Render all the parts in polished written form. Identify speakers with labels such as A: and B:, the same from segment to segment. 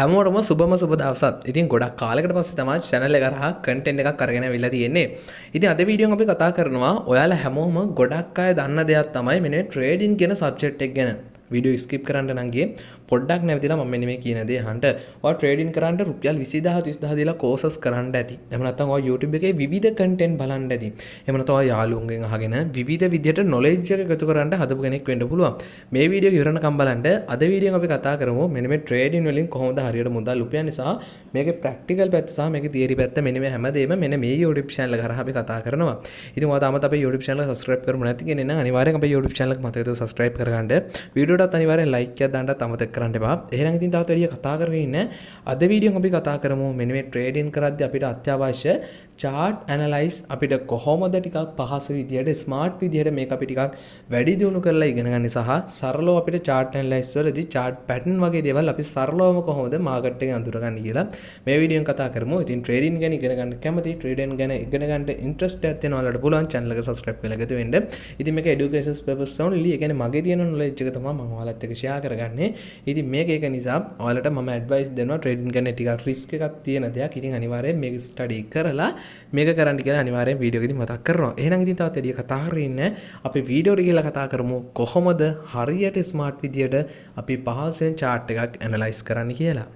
A: හැමෝටම සුබම සුබ දවසක්. ඉතින් ගොඩක් කාලයකට පස්සේ තමයි channel එක කරා content එකක් අරගෙන අවිල්ලා තියෙන්නේ. ඉතින් අද වීඩියෝෙන් අපි කතා කරනවා ඔයාලා හැමෝම ගොඩක් අය දන්න දෙයක් තමයි මෙන්න trading කියන subject එක ගැන. වීඩියෝ skip කරන්න නම් ගියේ පොඩ්ඩක් නැවතිලා මම මෙන්න මේ කියන දේ අහන්න. ඔයා trading කරන්න රුපියල් 20000 30000 දීලා courses කරන්න ඇති. එහෙම නැත්නම් ඔයා YouTube එකේ විවිධ content බලන්න ඇති. එහෙම නැත්නම් ඔයා යාළුවන්ගෙන් අහගෙන විවිධ විදිහට knowledge එක එකතු කරන්න හදපු කෙනෙක් වෙන්න පුළුවන්. මේ වීඩියෝ ඉවරනකම් බලන්න. අද වීඩියෝෙන් අපි කතා කරමු මෙන්න මේ trading වලින් කොහොමද හරියට මුදල් උපයන්නේ සහ මේකේ practical පැත්ත සහ මේකේ theory පැත්ත මෙන්න මේ හැමදේම මෙන්න මේ YouTube channel එක හරහා අපි කතා කරනවා. ඉතින් ඔයා තාමත් අපේ YouTube channel එක subscribe කරමු නැති කෙනෙක් නම් අනිවාර්යෙන් අපේ YouTube channel එක මතක තව subscribe කරගන්න. වීඩියෝටත් අනිවාර්යෙන් like එකක් දාන්නත් අමතක කරන්න එපා. එහෙනම් ඉතින් තවත් වැඩි කතා කරගෙන ඉන්න. අද වීඩියෝෙන් අපි කතා කරමු මෙන්න මේ trading කරද්දී අපිට අත්‍යවශ්‍ය chart analyze අපිට කොහොමද ටිකක් පහසු විදියට smart විදියට මේක අපි ටිකක් වැඩි දියුණු කරලා ඉගෙන ගන්න සහ සරලව අපිට chart analyze වලදී chart pattern වගේ දේවල් අපි සරලවම කොහොමද market එකේ අඳුරගන්නේ කියලා මේ වීඩියෝෙන් කතා කරමු. ඉතින් trading ගැන ඉගෙන ගන්න කැමති trading ගැන ඉගෙන ගන්න interest එකක් තියෙන ඔයාලට පුළුවන් channel එක subscribe කරලා එකතු වෙන්න. ඉතින් මේක education purpose only. ඒ කියන්නේ මගේ තියෙන knowledge එක තමයි මම ඔයාලත් එක්ක share කරගන්නේ. ඉතින් මේක ඒක නිසා ඔයාලට මම advice දෙනවා trading ගැන ටිකක් risk එකක් තියෙන දෙයක්. ඉතින් අනිවාර්යෙන් මේක study කරලා මේක කරන්න කියලා අනිවාර්යෙන් වීඩියෝ එකේදී මතක් කරනවා. එහෙනම් ඉතින් තවත් එළිය කතා කරගෙන ඉන්න අපි වීඩියෝ එකට ගිහලා කතා කරමු කොහොමද හරියට ස්මාර්ට් විදියට අපි පහසෙන් chart එකක් ඇනලයිස් කරන්න කියලා.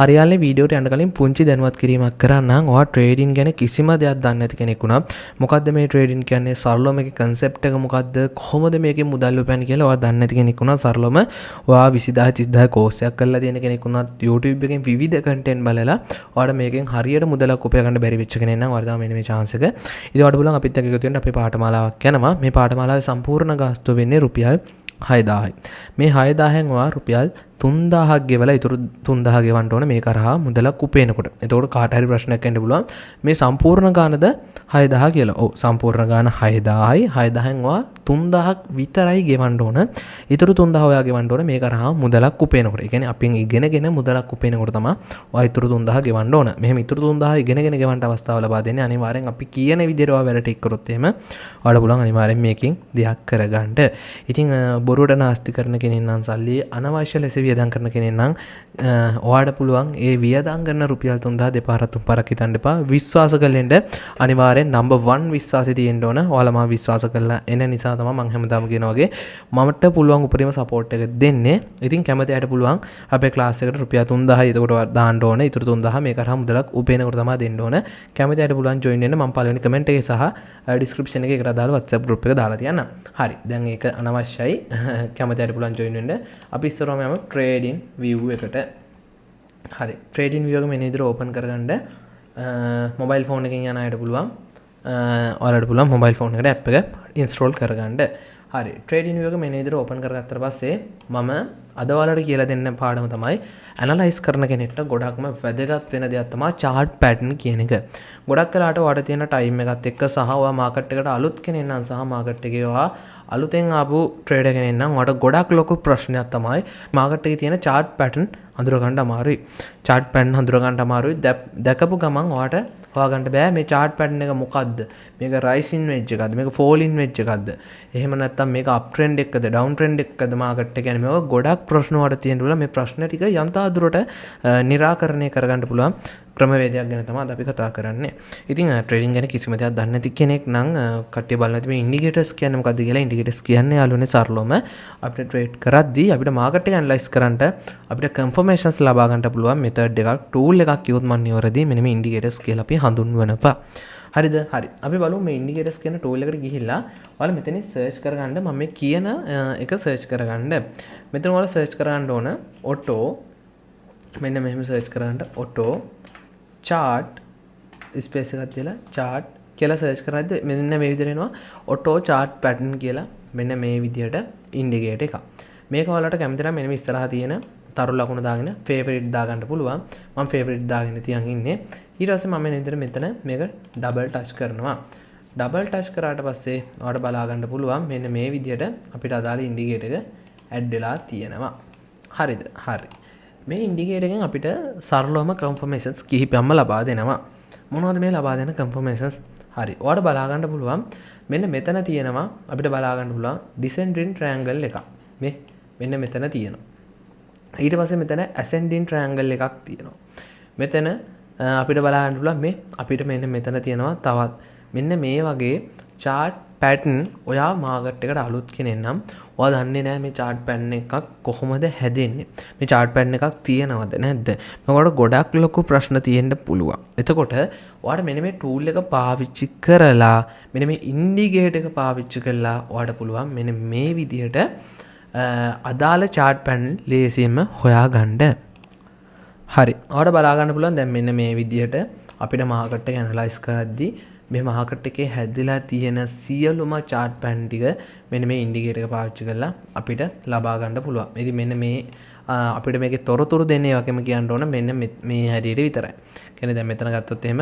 A: හරියාලේ වීඩියෝට යන්න කලින් පුංචි දැනුවත් කිරීමක් කරන්නම්. ඔයා ට්‍රේඩින් ගැන කිසිම දෙයක් දන්නේ නැති කෙනෙක් වුණා. මොකද්ද මේ ට්‍රේඩින් කියන්නේ? සරලව මේකේ concept එක මොකද්ද? කොහොමද මේකෙන් මුදල් උපයන්නේ කියලා ඔයා දන්නේ නැති කෙනෙක් වුණා. සරලවම ඔයා 20000 30000 කෝස් එකක් කරලා තියෙන කෙනෙක් වුණා. YouTube එකෙන් විවිධ content බලලා ඔයාට මේකෙන් හරියට මුදලක් උපය ගන්න බැරි වෙච්ච කෙනෙක් නම් ඔයාලා මෙන්න මේ chance එක. ඉතින් ඔයාලට බලන්න අපිත් එක්ක එකතු වෙන්න අපේ පාඨමාලාවක් යනවා. මේ පාඨමාලාවේ සම්පූර්ණ ගාස්තුව වෙන්නේ රුපියල් 6000යි. මේ 6000න් ඔයා රුපියල් 3000ක් ගෙවලා ඉතුරු 3000 ගෙවන්න ඕනේ මේ කරහා මුදලක් උපයනකොට. එතකොට කාට හරි ප්‍රශ්නයක් එන්න පුළුවන්. මේ සම්පූර්ණ ගානද 6000 කියලා. ඔව් සම්පූර්ණ ගාන 6000යි. 6000න් ඔයා 3000ක් විතරයි ගෙවන්න ඕන. ඉතුරු 3000 ඔයා ගෙවන්න ඕනේ මේ කරහා මුදලක් උපයනකොට. ඒ කියන්නේ අපෙන් ඉගෙනගෙන මුදලක් උපයනකොට තමයි ඔයා ඉතුරු 3000 ගෙවන්න ඕන. මෙහෙම ඉතුරු 3000 ඉගෙනගෙන ගෙවන්න අවස්ථාව ලබා දෙන්නේ අනිවාර්යෙන් අපි කියන විදිහට ඔයා වැඩ ටික කරොත් එහෙම ඔයාලට පුළුවන් අනිවාර්යෙන් මේකෙන් දෙයක් කරගන්න. ඉතින් බොරුවට නාස්ති කරන කෙනෙක් නම් සල්ලි අනවශ්‍ය ලෙස වියදම් කරන කෙනෙක් නම් ඔයාට පුළුවන් ඒ වියදම් කරන රුපියල් 3000 දෙපාරක් තුන්පාරක් හිතන්න එපා. විශ්වාස කරලෙන්න අනිවාර්යෙන් number 1 විශ්වාසය තියෙන්න ඕන. ඔයාලා මාව විශ්වාස කරලා එන නිසා තමයි මම හැමදාම කියනවා වගේ මමට පුළුවන් උපරිම support එක දෙන්නේ. ඉතින් කැමති අයට පුළුවන් අපේ class එකට රුපියල් 3000 එතකොට දාන්න ඕනේ. ඉතුරු 3000 මේක කරා මුදලක් උපයනකොට තමයි දෙන්න ඕන. කැමති අයට පුළුවන් join වෙන්න. මම පළවෙනි comment එකේ සහ description එකේ එකට දාලා WhatsApp group එක දාලා තියන්න. හරි. දැන් ඒක අනවශ්‍යයි. කැමති අයට පුළුවන් join වෙන්න. අපි ඉස්සරහම යමු trading view එකට. හරි. trading view එක මෙන්න විදිහට open කරගන්න mobile phone එකකින් යන අයට පුළුවන්. ඔයාලට පුළුවන් mobile phone එකට app එක install කරගන්න. හරි. trading view එක මෙන්න විදිහට open කරගත්තට පස්සේ මම අද ඔයාලට කියලා දෙන්න පාඩම තමයි analyze කරන කෙනෙක්ට ගොඩක්ම වැදගත් වෙන දෙයක් තමයි chart pattern කියන එක. ගොඩක් වෙලාවට ඔයාලට තියෙන time එකත් එක්ක සහ ඔයා market එකට අලුත් කෙනෙක් නම් සහ market එකේ ඔයා අලුතෙන් ආපු trader කෙනෙක් නම් ඔයාලට ගොඩක් ලොකු ප්‍රශ්නයක් තමයි market එකේ තියෙන chart pattern හඳුර ගන්න අමාරුයි. chart pattern හඳුර ගන්න අමාරුයි. දැකපු ගමන් ඔයාට හොයාගන්න බෑ මේ chart pattern එක මොකද්ද? මේක rising wedge එකක්ද? මේක falling wedge එකක්ද? එහෙම නැත්නම් මේක up trend එකක්ද? down trend එකක්ද market එක? කියන්නේ මේක ගොඩක් ප්‍රශ්න වලට තියෙන පුළුවන්. මේ ප්‍රශ්න ටික යම්තා දුරට निराකරණය කරගන්න පුළුවන් ක්‍රමවේදයක් ගැන තමයි අද අපි කතා කරන්නේ. ඉතින් ට්‍රේඩින් ගැන කිසිම දෙයක් දන්නේ නැති කෙනෙක් නම් කට්ටිය බලන්න නැති මේ ඉන්ඩිකේටර්ස් කියන්නේ මොකද්ද කියලා ඉන්ඩිකේටර්ස් කියන්නේ යාළුවනේ සරලවම අපිට ට්‍රේඩ් කරද්දී අපිට මාකට් එක ඇනලයිස් කරන්නට අපිට කන්ෆර්මේෂන්ස් ලබා ගන්න පුළුවන් මෙතඩ් එකක් ටූල් එකක් කිව්වොත් මම නිවැරදි මෙන්න මේ ඉන්ඩිකේටර්ස් කියලා අපි හඳුන්වනවා. හරිද? හරි. අපි බලමු මේ ඉන්ඩිකේටර්ස් කියන ටූල් එකට ගිහිල්ලා ඔයාලා මෙතනින් සර්ච් කරගන්න මම මේ කියන එක සර්ච් කරගන්න. මෙතන ඔයාලා සර්ච් කරගන්න ඕන ඔටෝ මෙන්න මෙහෙම සර්ච් කරගන්න ඔටෝ chart ස්පේස් එකක් තියලා chart කියලා සර්ච් කරද්දී මෙන්න මේ විදිහට එනවා auto chart pattern කියලා මෙන්න මේ විදිහට ඉන්ඩිකේටර් එකක්. මේක ඔයාලට කැමති නම් මෙන්න මේ ඉස්සරහා තියෙන තරු ලකුණ දාගෙන favorite දාගන්න පුළුවන්. මම favorite දාගෙන තියන් ඉන්නේ. ඊට පස්සේ මම මෙතන මේක double touch කරනවා. double touch කරාට පස්සේ ඔයාලට බලා ගන්න පුළුවන් මෙන්න මේ විදිහට අපිට අදාළ ඉන්ඩිකේටර් එක add වෙලා තියෙනවා. හරිද? හරි. මේ ඉන්ඩිකේටර් එකෙන් අපිට සරලවම කන්ෆර්මේෂන්ස් කිහිපයක්ම ලබා දෙනවා. මොනවද මේ ලබා දෙන කන්ෆර්මේෂන්ස්? හරි. ඔයාලට බලා ගන්න පුළුවන් මෙන්න මෙතන තියෙනවා අපිට බලා ගන්න පුළුවන් descending triangle එකක්. මෙන්න මෙතන තියෙනවා. ඊට පස්සේ මෙතන ascending triangle එකක් තියෙනවා. මෙතන අපිට බලන්න පුළුවන් මේ අපිට මෙතන තියෙනවා තවත් මෙන්න මේ වගේ chart pattern ඔයා මාකට් එකට අලුත් කෙනෙක් නම් ඔයා දන්නේ නැහැ මේ chart pattern එකක් කොහොමද හැදෙන්නේ. මේ chart pattern එකක් තියෙනවද නැද්ද? මොකද ගොඩක් ලොකු ප්‍රශ්න තියෙන්න පුළුවන්. එතකොට ඔයාට මෙන්න මේ tool එක පාවිච්චි කරලා මෙන්න මේ indicator එක පාවිච්චි කරලා ඔයාට පුළුවන් මෙන්න මේ විදිහට අදාළ chart pattern ලේසියෙන්ම හොයාගන්න. හරි. ඔයාට බලා ගන්න පුළුවන් දැන් මෙන්න මේ විදිහට අපිට මාකට් එක ඇනලයිස් කරද්දී මේ මාකට් එකේ හැදිලා තියෙන සියලුම chart pattern ටික මෙන්න මේ ඉන්ඩිකේටර් එක පාවිච්චි කරලා අපිට ලබා ගන්න පුළුවන්. ඉතින් මෙන්න මේ අපිට මේකේ තොරතුරු දෙන්නේ වගේම කියන්න ඕන මෙන්න මේ හැටියට විතරයි. කියන්නේ දැන් මෙතන ගත්තොත් එහෙම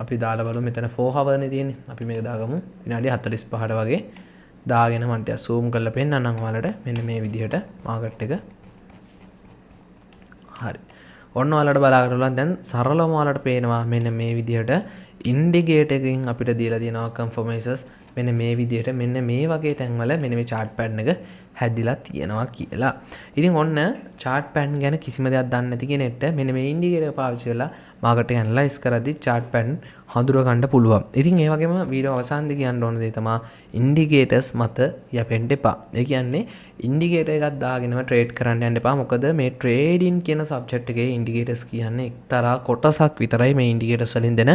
A: අපි දාලා බලමු මෙතන 4 hour නේ තියෙන්නේ. අපි මේක දාගමු විනාඩි 45ට වගේ දාගෙන මම ටික zoom කරලා පෙන්නන්නම් ඔයාලට මෙන්න මේ විදිහට මාකට් එක. හරි. ඔන්න ඔයාලට බලා ගන්න පුළුවන් දැන් සරලවම ඔයාලට පේනවා මෙන්න මේ විදිහට ඉන්ඩිකේටර් එකකින් අපිට දීලා තියෙනවා කන්ෆර්මේෂන්ස් මෙන්න මේ විදිහට මෙන්න මේ වගේ තැන්වල මෙන්න මේ chart pattern එක හැදිලා තියෙනවා කියලා. ඉතින් ඔන්න chart pattern ගැන කිසිම දෙයක් දන්නේ නැති කෙනෙක්ට මෙන්න මේ ඉන්ඩිකේටර් එක පාවිච්චි කරලා මාකට් එක ඇනලයිස් කරද්දී chart pattern හඳුනා ගන්න පුළුවන්. ඉතින් ඒ වගේම වීඩියෝ අවසානයේදී කියන්න ඕන දේ තමයි ඉන්ඩිකේටර්ස් මත යැපෙන්න එපා. ඒ කියන්නේ ඉන්ඩිකේටර් එකක් දාගෙනම ට්‍රේඩ් කරන්න යන්න එපා. මොකද මේ ට්‍රේඩින් කියන සබ්ජෙක්ට් එකේ ඉන්ඩිකේටර්ස් කියන්නේ එක්තරා කොටසක් විතරයි මේ ඉන්ඩිකේටර්ස් වලින් දෙන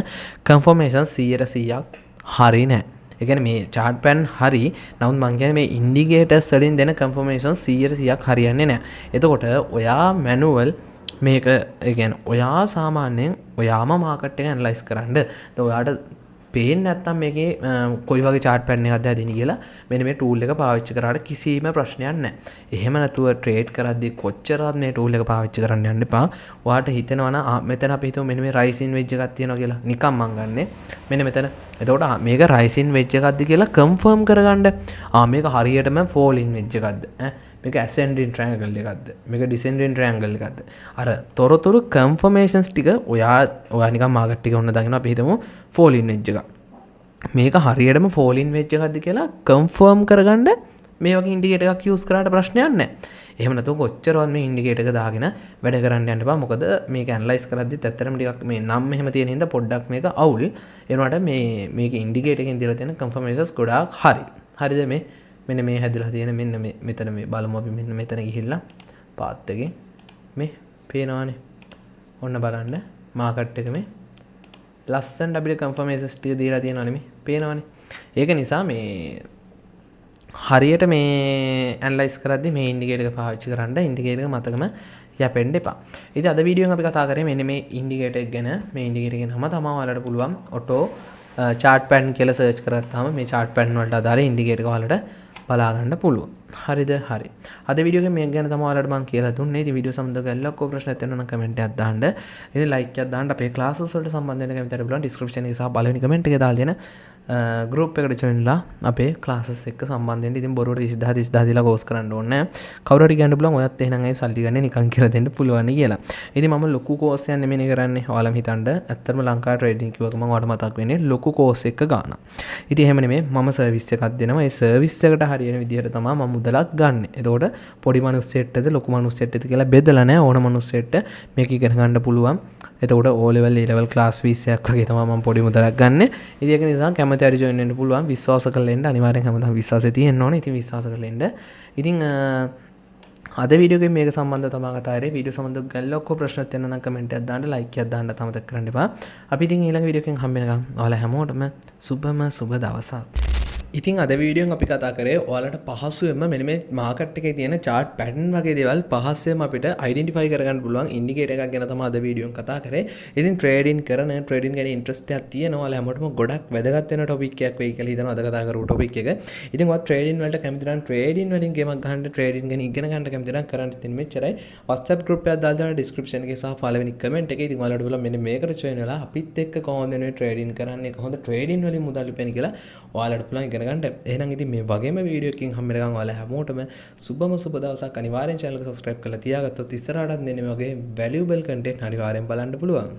A: කන්ෆර්මේෂන් 100%ක් හරි නෑ. ඒ කියන්නේ මේ chart pattern හරි. නමුත් මම කියන්නේ මේ ඉන්ඩිකේටර්ස් වලින් දෙන කන්ෆර්මේෂන් 100%ක් හරියන්නේ නෑ. එතකොට ඔයා මැනුවල් මේක ඒ කියන්නේ ඔයා සාමාන්‍යයෙන් ඔයාම මාකට් එක ඇනලයිස් කරන්න. ඔයාට පේන්නේ නැත්තම් මේකේ කොයි වගේ chart pattern එකක්ද හැදෙන්නේ කියලා මෙන්න මේ tool එක පාවිච්චි කරාට කිසිම ප්‍රශ්නයක් නැහැ. එහෙම නැතුව trade කරද්දී කොච්චරවත් මේ tool එක පාවිච්චි කරන්න යන්න එපා. ඔයාට හිතෙනවා නම් මෙතන අපි හිතමු මෙන්න මේ rising wedge එකක් තියෙනවා කියලා. නිකන් මං ගන්නෙ. මෙන්න මෙතන. එතකොට මේක rising wedge එකක්ද කියලා confirm කරගන්න. මේක හරියටම falling wedge එකක්ද? මේක ascending triangle එකක්ද? මේක descending triangle එකක්ද? අර තොරතුරු confirmations ටික ඔයා නිකන් මාකට් එකේ ඔන්න දාගෙන අපි හිතමු falling wedge එකක්. මේක හරියටම falling wedge එකක්ද කියලා confirm කරගන්න මේ වගේ ඉන්ඩිකේටර් එකක් use කරාට ප්‍රශ්නයක් නැහැ. එහෙම නැතුව කොච්චරවත් මේ ඉන්ඩිකේටර් එක දාගෙන වැඩ කරන්න යන්න එපා. මොකද මේක ඇනලයිස් කරද්දිත් ඇත්තටම ටිකක් මේ නම් එහෙම තියෙන හින්දා පොඩ්ඩක් මේක අවුල්. ඒ වුණාට මේක ඉන්ඩිකේටර් එකෙන් දීලා තියෙන confirmations ගොඩාක් හරි. හරිද මේ මෙන්න මේ හැදිලා තියෙන මෙන්න මේ මෙතන මේ බලමු අපි මෙන්න මෙතන ගිහිල්ලා පාත් එකේ මේ පේනවනේ. ඔන්න බලන්න මාකට් එක මේ ලස්සනට අපිට කන්ෆර්මේෂන්ස් ටික දීලා තියෙනවනේ මේ පේනවනේ. ඒක නිසා මේ හරියට මේ ඇනලයිස් කරද්දී මේ ඉන්ඩිකේටර් එක පාවිච්චි කරන්න ඉන්ඩිකේටර් එක මතකම යැපෙන්න එපා. ඉතින් අද වීඩියෝ එකෙන් අපි කතා කරේ මෙන්න මේ ඉන්ඩිකේටර් එක ගැන. මේ ඉන්ඩිකේටර් එක නම තමයි ඔයාලට පුළුවන් ඔටෝ chart pattern කියලා සර්ච් කරගත්තාම මේ chart pattern වලට අදාළ ඉන්ඩිකේටර් එක ඔයාලට බලා ගන්න පුළුවන්. හරිද? හරි. අද වීඩියෝ එකේ මේක ගැන තමයි ඔයාලට මම කියලා දුන්නේ. ඉතින් වීඩියෝ සම්බන්ධව ගැලලක් ප්‍රශ්න තියෙනවා නම් කමෙන්ට් එකක් දාන්න. ඉතින් ලයික් එකක් දාන්න. අපේ ක්ලාසස් වලට සම්බන්ධ වෙන කැමති අය බලන්න ඩිස්ක්‍රිප්ෂන් එකේ සහ පළවෙනි කමෙන්ට් එකේ දාලා දෙන ගෲප් එකට ජොයින්ලා අපේ ක්ලාසස් එක්ක සම්බන්ධ වෙන්න. ඉතින් බොරුවට 20000 දීලා කෝස් කරන්න ඕනේ නැහැ. කවුරු හරි කියන්න පුළුවන් ඔයත් එහෙනම් ඒ සල්ලි ගන්න නිකන් කියලා දෙන්න පුළුවන් කියලා. ඉතින් මම ලොකු කෝස් එකක් නෙමෙයි කරන්නේ. ඔයාලම හිතන්න ඇත්තටම ලංකා ට්‍රේඩින් කිව්වක මම ඔයාලට මතක් වෙන්නේ ලොකු කෝස් එකක ගන්න. ඉතින් එහෙම නෙමෙයි මම සර්විස් එකක් දෙනවා. ඒ සර්විස් එකට හරියන විදිහට තමයි මම මුදලක් ගන්න. එතකොට පොඩි මිනිස්සෙට්ටද ලොකු මිනිස්සෙට්ටද කියලා බෙදලා නැහැ. ඕන මිනිස්සෙට්ට මේක ඉගෙන ගන්න පුළුවන්. එතකොට O level A level class fees එකක් වගේ තමයි මම පොඩි මුදලක් ගන්න. ඉතින් ඒක නිසා කැමති හරි join වෙන්න පුළුවන්. විශ්වාස කරලා එන්න. අනිවාර්යෙන් හැමදාම විශ්වාසය තියෙන්න ඕනේ. ඉතින් විශ්වාස කරලා එන්න. ඉතින් අද වීඩියෝ එකේ මේක සම්බන්ධව තමයි කතා කරේ. වීඩියෝ සම්බන්ධව ගැලලක් කො ප්‍රශ්න තියෙනවා නම් කමෙන්ට් එකක් දාන්න, ලයික් එකක් දාන්න අමතක කරන්න එපා. අපි ඉතින් ඊළඟ වීඩියෝ එකෙන් හම්බ වෙනකම් ඔයාලා හැමෝටම සුබ දවසක්. ඉතින් අද වීඩියෝෙන් අපි කතා කරේ ඔයාලට පහසුවෙන්ම මෙන්න මේ මාකට් එකේ තියෙන chart pattern වගේ දේවල් පහසුවෙන්ම අපිට identify කරගන්න පුළුවන් ඉන්ඩිකේටර් එකක් ගැන තමයි අද වීඩියෝෙන් කතා කරේ. ඉතින් trading ගැන interest එකක් තියෙනවා. ඔයාලා හැමෝටම ගොඩක් වැදගත් වෙන topic එකක් වෙයි කියලා හිතනවා අද කතා කරපු topic එක. ඉතින් ඔයාලා trading වලට කැමති නම් trading වලින් ගේමක් ගහන්න trading ගැන ඉගෙන ගන්න කැමති නම් කරන්න තියෙන මෙච්චරයි. WhatsApp group එකක් දාලා දාන්න description එකේ සහ පළවෙනි comment එකේ. ඉතින් ඔයාලට බලන්න මෙන්න මේකට join වෙලා අපිත් එක්ක කොහොමද මේ trading කරන්නේ, කොහොමද trading වලින් මුදල් උපයන්නේ කියලා ඔයාලට පුළුවන් ඉගෙන ගන්න. එහෙනම් ඉතින් මේ වගේම වීඩියෝ එකකින් හම්බ වෙනකන් ඔයාලා හැමෝටම සුබ දවසක්. අනිවාර්යෙන් channel එක subscribe කරලා තියාගත්තොත් ඉස්සරහටත් මේ වගේ valuable content අනිවාර්යෙන් බලන්න පුළුවන්.